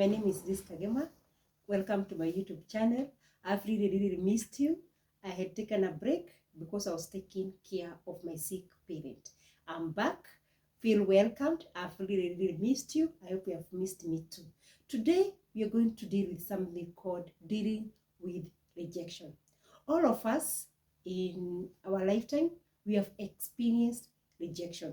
My name is Liz Kagema. Welcome to my YouTube channel. I've really missed you. I had taken a break because I was taking care of my sick parent. I'm back. Feel welcomed. I've really missed you. I hope you have missed me too. Today, we are going to deal with something called dealing with rejection. All of us in our lifetime, we have experienced rejection.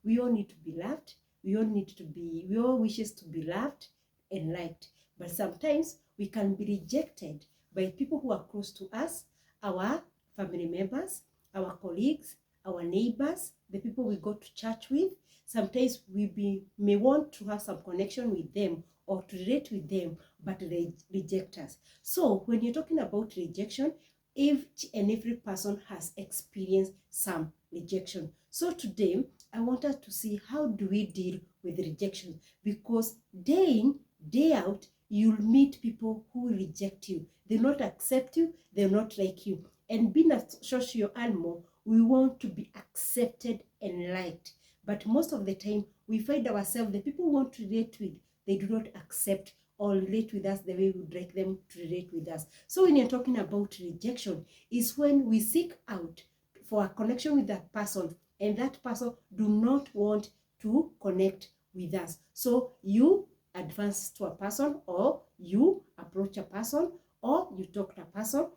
We all need to be loved. We all wishes to be loved and liked. But sometimes we can be rejected by people who are close to us, our family members, our colleagues, our neighbors, the people we go to church with. Sometimes we may want to have some connection with them or to relate with them, but they reject us. So when you're talking about rejection, each and every person has experienced some rejection. So today, I want us to see how do we deal with rejection, because day in, day out, you'll meet people who reject you. They not accept you, they're not like you. And being a social animal, we want to be accepted and liked. But most of the time, we find ourselves, the people we want to relate with, they do not accept or relate with us the way we would like them to relate with us. So when you're talking about rejection, is when we seek out for a connection with that person, and that person do not want to connect with us. So you advance to a person, or you approach a person, or you talk to a person,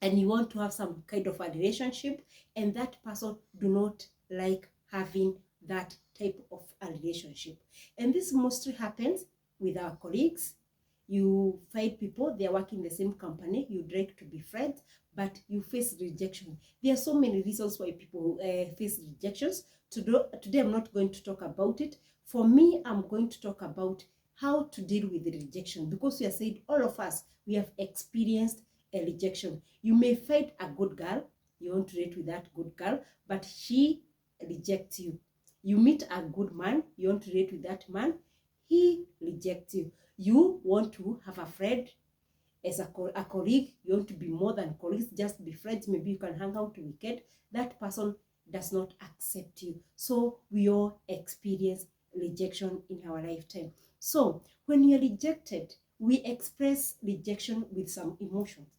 and you want to have some kind of a relationship, and that person do not like having that type of a relationship. And this mostly happens with our colleagues. You find people, they are working in the same company, you'd like to be friends, but you face rejection. There are so many reasons why people face rejections. Today I'm not going to talk about it. For me, I'm going to talk about how to deal with the rejection, because we are saying all of us, we have experienced a rejection. You may find a good girl, you want to date with that good girl, but she rejects you. You meet a good man, you want to date with that man, he rejects you. You want to have a friend as a colleague, you want to be more than colleagues, just be friends, maybe you can hang out weekend, that person does not accept you. So we all experience rejection in our lifetime. So when you're rejected, we express rejection with some emotions.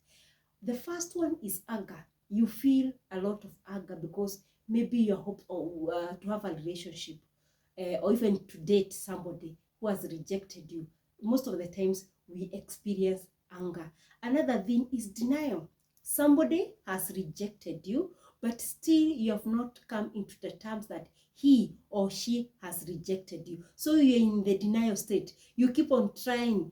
The first one is anger. You feel a lot of anger because maybe you hope to have a relationship or even to date somebody who has rejected you. Most of the times we experience anger. Another thing is denial. Somebody has rejected you, but still you have not come into the terms that he or she has rejected you. So you're in the denial state. You keep on trying,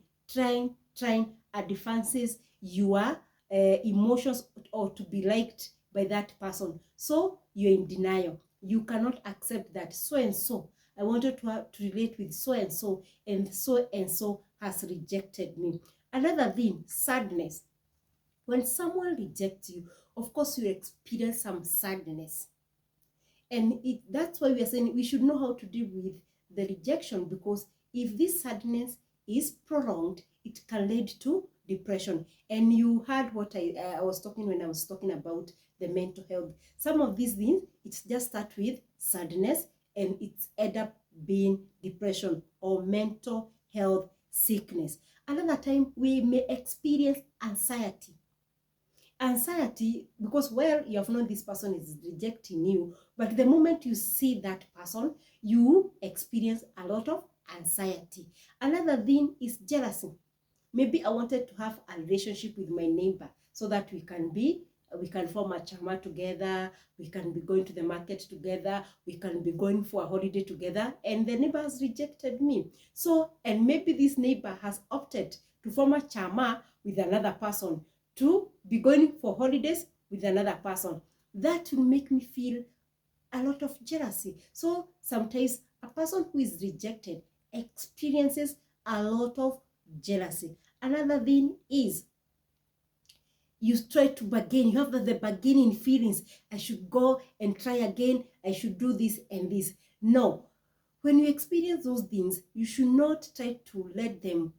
advances your emotions or to be liked by that person. So you're in denial. You cannot accept that so and so, I wanted to relate with so and so has rejected me. Another thing, sadness. When someone rejects you, of course you experience some sadness. And that's why we are saying we should know how to deal with the rejection, because if this sadness is prolonged, it can lead to depression. And you heard what I was talking when I was talking about the mental health. Some of these things, it just start with sadness, and it's end up being depression or mental health sickness. Another time, we may experience anxiety. Anxiety, because well, you have known this person is rejecting you, but the moment you see that person, you experience a lot of anxiety. Another thing is jealousy. Maybe I wanted to have a relationship with my neighbor so that we can form a chama together, we can be going to the market together, we can be going for a holiday together, and the neighbor has rejected me. So, and maybe this neighbor has opted to form a chama with another person, to be going for holidays with another person. That will make me feel a lot of jealousy. So sometimes a person who is rejected experiences a lot of jealousy. Another thing is you try to bargain. You have the bargaining feelings. I should go and try again. I should do this and this. No. When you experience those things, you should not try to let them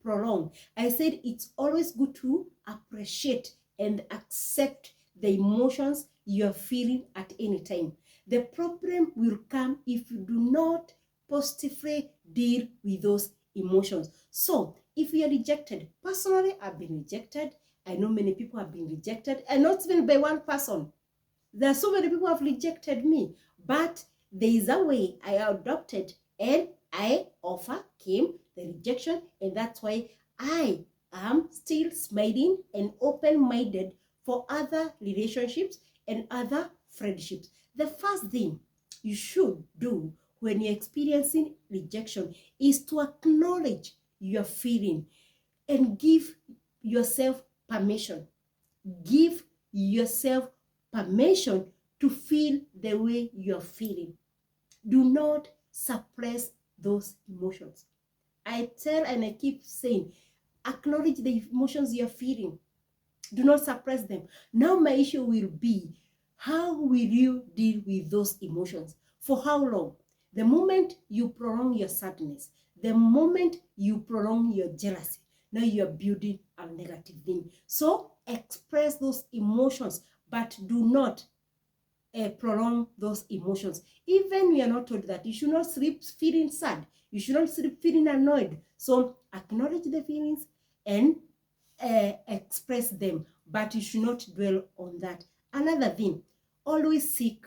prolong. I said it's always good to appreciate and accept the emotions you are feeling at any time. The problem will come if you do not positively deal with those emotions. So if we are rejected, personally, I've been rejected. I know many people have been rejected, and not even by one person. There are so many people who have rejected me, but there is a way I adopted and I overcame the rejection, and that's why I am still smiling and open-minded for other relationships and other friendships. The first thing you should do when you're experiencing rejection is to acknowledge your feeling and give yourself permission. Give yourself permission to feel the way you're feeling. Do not suppress those emotions. I tell and I keep saying, acknowledge the emotions you're feeling. Do not suppress them. Now my issue will be, how will you deal with those emotions? For how long? The moment you prolong your sadness, the moment you prolong your jealousy, now you're building a negative thing. So express those emotions, but do not prolong those emotions. Even we are not told that you should not sleep feeling sad, you should not sleep feeling annoyed. So acknowledge the feelings and express them, but you should not dwell on that. Another thing, always seek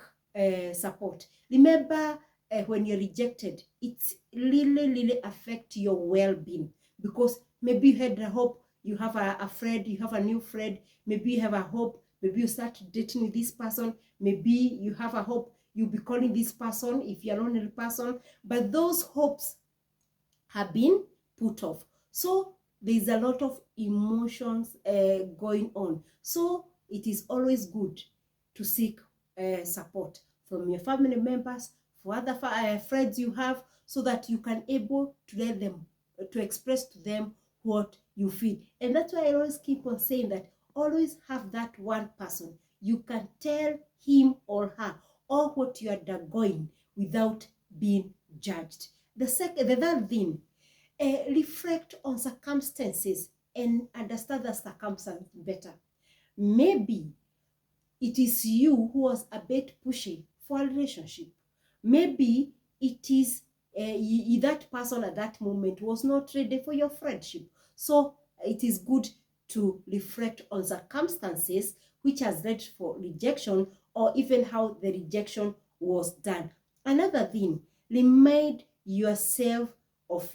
support. Remember, when you're rejected, it's really affect your well-being, because maybe you had a hope, you have a friend, you have a new friend, maybe you have a hope, maybe you start dating with this person, maybe you have a hope you'll be calling this person if you're a lonely person, but those hopes have been put off. So there's a lot of emotions going on. So it is always good to seek support from your family members, for other friends you have, so that you can able to let them, to express to them what you feel. And that's why I always keep on saying that always have that one person you can tell him or her all what you are undergoing without being judged. The third thing, reflect on circumstances and understand the circumstance better. Maybe it is you who was a bit pushy for a relationship. Maybe it is that person at that moment was not ready for your friendship. So it is good to reflect on circumstances which has led for rejection, or even how the rejection was done. Another thing, remind yourself of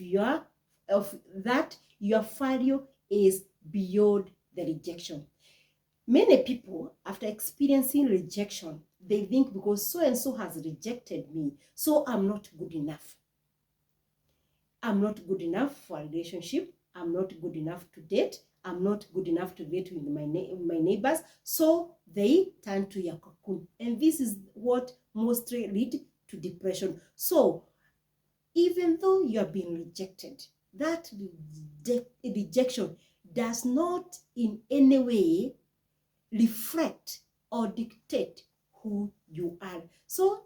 that your value is beyond the rejection. Many people, after experiencing rejection, they think because so and so has rejected me, so I'm not good enough. I'm not good enough for a relationship. I'm not good enough to date. I'm not good enough to date with my neighbors. So they turn to your cocoon. And this is what mostly lead to depression. So even though you are being rejected, that rejection does not in any way reflect or dictate who you are. So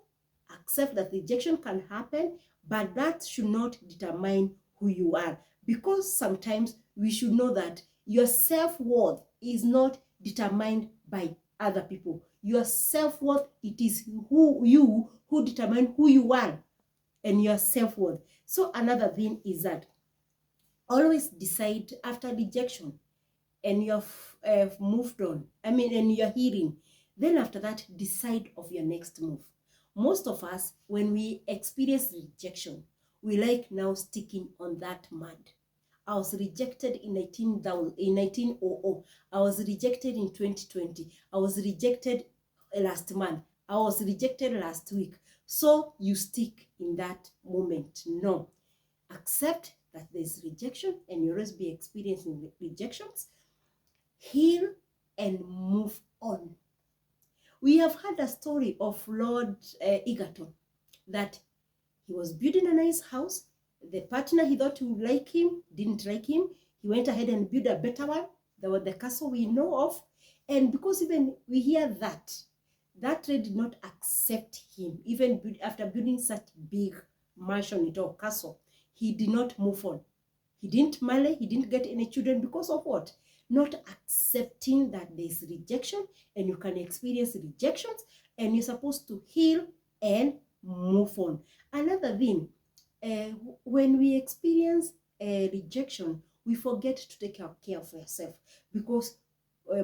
accept that rejection can happen, but that should not determine who you are, because sometimes we should know that your self-worth is not determined by other people. Your self-worth, it is who determine who you are and your self-worth. So another thing is that always decide after rejection and you've moved on, and you're healing, then after that, decide of your next move. Most of us, when we experience rejection, we like now sticking on that mud. I was rejected in 1900. I was rejected in 2020. I was rejected last month. I was rejected last week. So you stick in that moment. No. Accept that there's rejection and you'll always be experiencing rejections. Heal and move on. We have heard a story of Lord Egerton, that he was building a nice house. The partner he thought would like him didn't like him. He went ahead and built a better one. That was the castle we know of. And because even we hear that trade did not accept him, even after building such big mansion or castle, he did not move on. He didn't marry, he didn't get any children because of what? Not accepting that there's rejection, and you can experience rejections, and you're supposed to heal and move on. Another thing, when we experience rejection, we forget to take care of yourself, because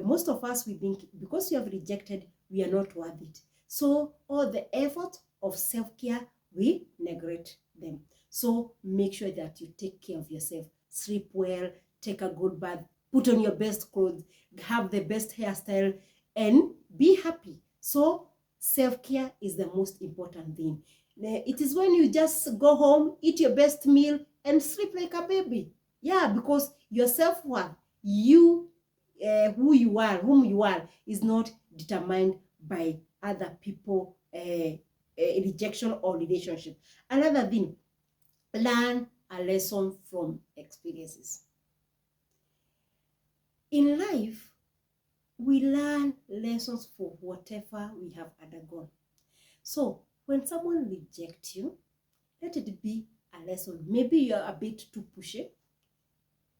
most of us, we think because you have rejected, we are not worth it. So all the effort of self-care, we neglect them. So make sure that you take care of yourself. Sleep well, take a good bath, put on your best clothes, have the best hairstyle, and be happy. So self-care is the most important thing. It is when you just go home, eat your best meal, and sleep like a baby. Yeah, because your self-worth, you, who you are, whom you are, is not determined by other people, rejection or relationship. Another thing, learn a lesson from experiences. In life, we learn lessons for whatever we have undergone. So when someone rejects you, let it be a lesson. Maybe you're a bit too pushy.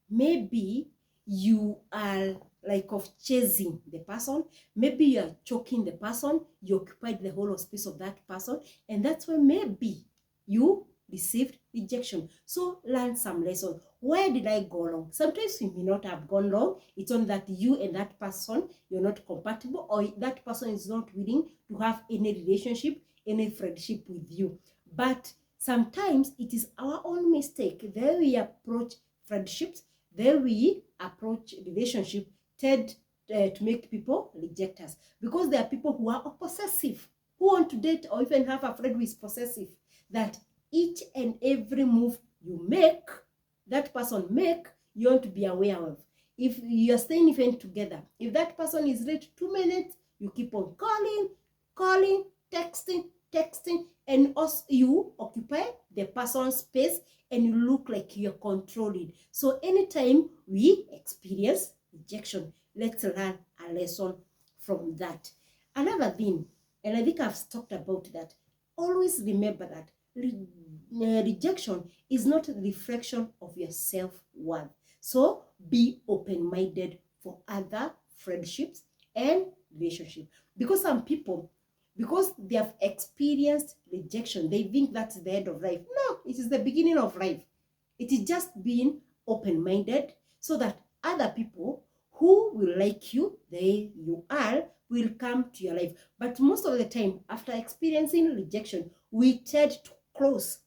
Maybe you are like of chasing the person. Maybe you are choking the person. You occupied the whole space of that person. And that's why maybe you received rejection. So learn some lesson. Where did I go wrong? Sometimes you may not have gone wrong. It's only that you and that person, you're not compatible, or that person is not willing to have any relationship, any friendship with you. But sometimes it is our own mistake. There we approach friendships, there we approach relationship, tend to make people reject us, because there are people who are possessive, who want to date or even have a friend who is possessive, that each and every move you make, that person make, you want to be aware of. If you're staying even together, if that person is late 2 minutes, you keep on calling, texting, and also you occupy the person's space, and you look like you're controlling. So anytime we experience rejection, let's learn a lesson from that. Another thing, and I think I've talked about that, always remember that rejection is not a reflection of your self-worth. So be open-minded for other friendships and relationships. Because some people, because they have experienced rejection, they think that's the end of life. No, it is the beginning of life. It is just being open-minded, so that other people who will like you, they you are, will come to your life. But most of the time, after experiencing rejection, we tend to close.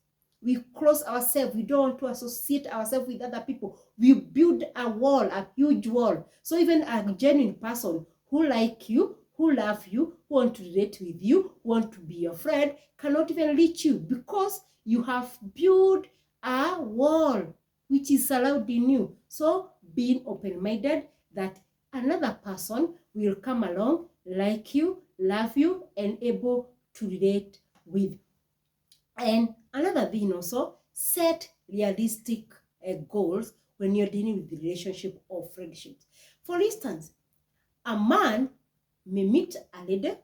We close ourselves. We don't want to associate ourselves with other people. We build a wall, a huge wall. So even a genuine person who like you, who love you, who want to relate with you, who want to be your friend, cannot even reach you, because you have built a wall which is surrounding you. So being open-minded that another person will come along, like you, love you, and able to relate with. And another thing also, set realistic goals when you're dealing with the relationship or friendships. For instance, a man may meet a lady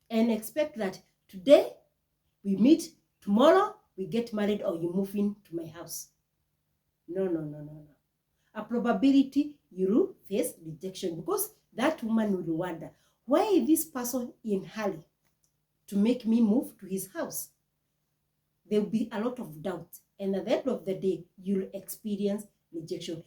and expect that today we meet, tomorrow we get married, or you move into my house. No. A probability you will face rejection, because that woman will wonder, why is this person in hurry to make me move to his house? There will be a lot of doubt, and at the end of the day, you'll experience rejection.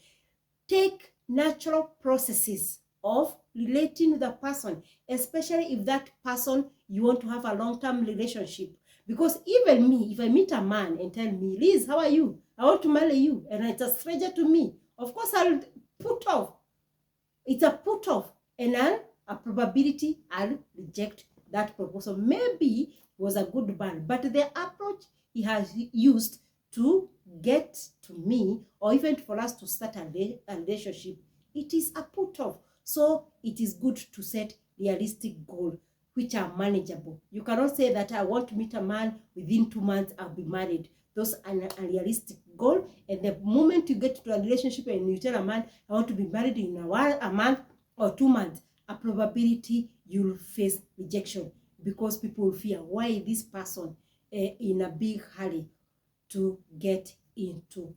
Take natural processes of relating with a person, especially if that person you want to have a long-term relationship. Because even me, if I meet a man and tell me, Liz, how are you? I want to marry you, and it's a stranger to me, of course I'll put off. It's a put off, and a probability I'll reject that proposal. Maybe he was a good man, but the approach he has used to get to me, or even for us to start a relationship, it is a put off. So it is good to set realistic goals which are manageable. You cannot say that I want to meet a man within 2 months, I'll be married. Those are unrealistic goal. And the moment you get to a relationship and you tell a man, I want to be married in a month or 2 months, a probability you'll face rejection, because people will fear, why this person in a big hurry to get into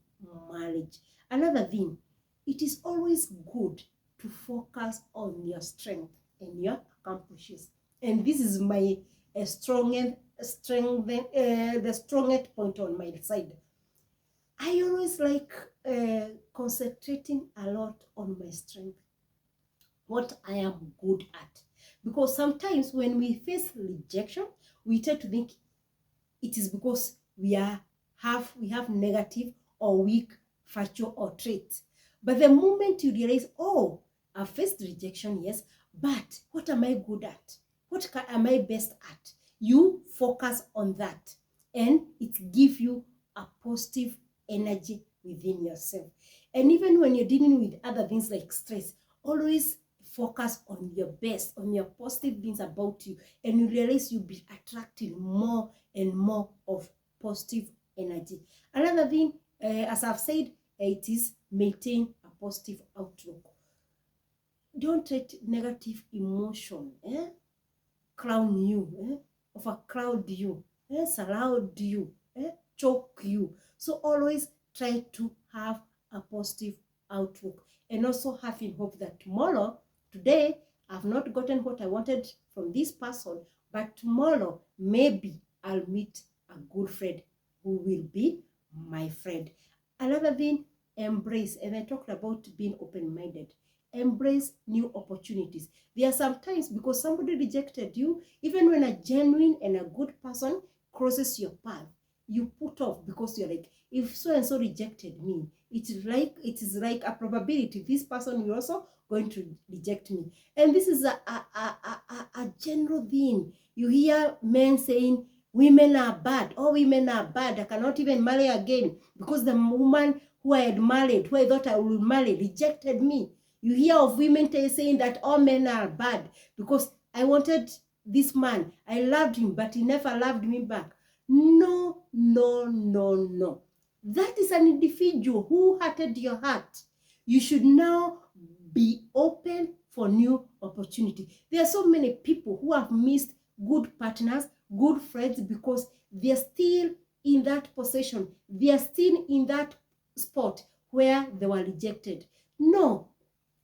marriage. Another thing, it is always good to focus on your strength and your accomplishments. And this is my the strongest point on my side. I always like concentrating a lot on my strength, what I am good at. Because sometimes when we face rejection, we tend to think it is because we have negative or weak virtue or traits. But the moment you realize, oh, I've faced rejection, yes, but what am I good at? What am I best at? You focus on that, and it gives you a positive energy within yourself. And even when you're dealing with other things like stress, always focus on your best, on your positive things about you, and you realize you'll be attracting more and more of positive energy. Another thing, as I've said, it is maintain a positive outlook. Don't let negative emotion crown you, overcrowd you, surround you, choke you. So always try to have a positive outlook, and also having hope that tomorrow, today, I've not gotten what I wanted from this person, but tomorrow maybe I'll meet a good friend who will be my friend. Another thing, embrace, and I talked about being open-minded. Embrace new opportunities. There are sometimes, because somebody rejected you, even when a genuine and a good person crosses your path, you put off because you're like, if so and so rejected me, it is like a probability this person will also going to reject me. And this is a general thing. You hear men saying women are bad. Oh, women are bad. I cannot even marry again because the woman who I had married, who I thought I would marry, rejected me. You hear of women saying that all men are bad because I wanted this man. I loved him, but he never loved me back. No, no, no, no. That is an individual who hurted your heart. You should now be open for new opportunity. There are so many people who have missed good partners, good friends, because they're still in that position. They are still in that spot where they were rejected. No,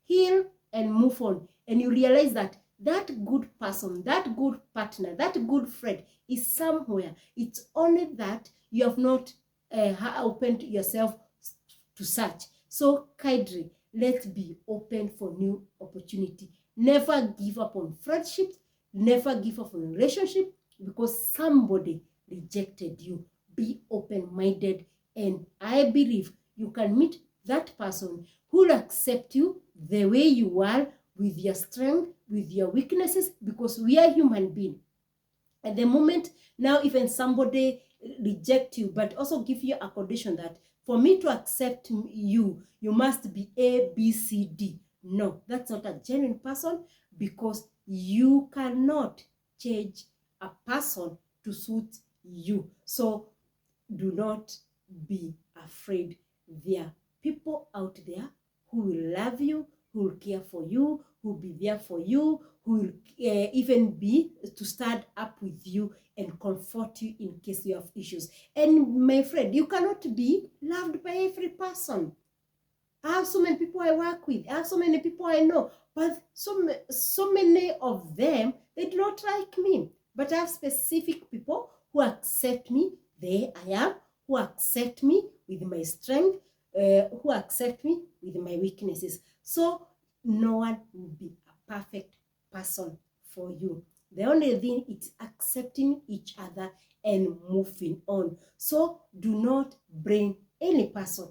heal and move on. And you realize that that good person, that good partner, that good friend is somewhere. It's only that you have not opened yourself to search. So, kindly, let's be open for new opportunity. Never give up on friendships. Never give up on relationship because somebody rejected you. Be open-minded, and I believe you can meet that person who will accept you the way you are, with your strength, with your weaknesses, because we are human beings. At the moment, now even somebody reject you, but also give you a condition that for me to accept you, you must be A, B, C, D. No, that's not a genuine person, because you cannot change a person to suit you. So do not be afraid. There are people out there who will love you, who will care for you, who will be there for you, who will even be to stand up with you and comfort you in case you have issues. And my friend, you cannot be loved by every person. I have so many people I work with. I have so many people I know. But so many of them, they do not like me. But I have specific people who accept me there I am, who accept me with my strength, who accept me with my weaknesses. So no one will be a perfect person for you. The only thing is accepting each other and moving on. So do not blame any person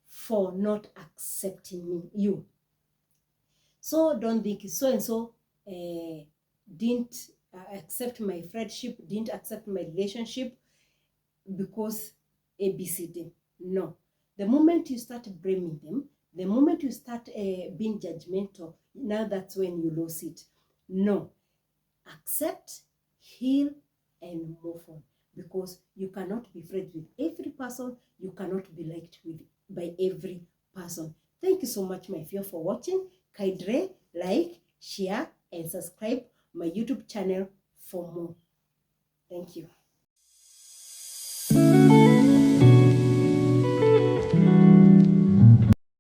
for not accepting you. So don't think so and so didn't accept my friendship, didn't accept my relationship because ABCD. No. The moment you start blaming them, the moment you start being judgmental, now that's when you lose it. No. Accept, heal, and move on. Because you cannot be friends with every person. You cannot be liked by every person. Thank you so much, my dear, for watching. Kindly like, share, and subscribe my YouTube channel for more. Thank you.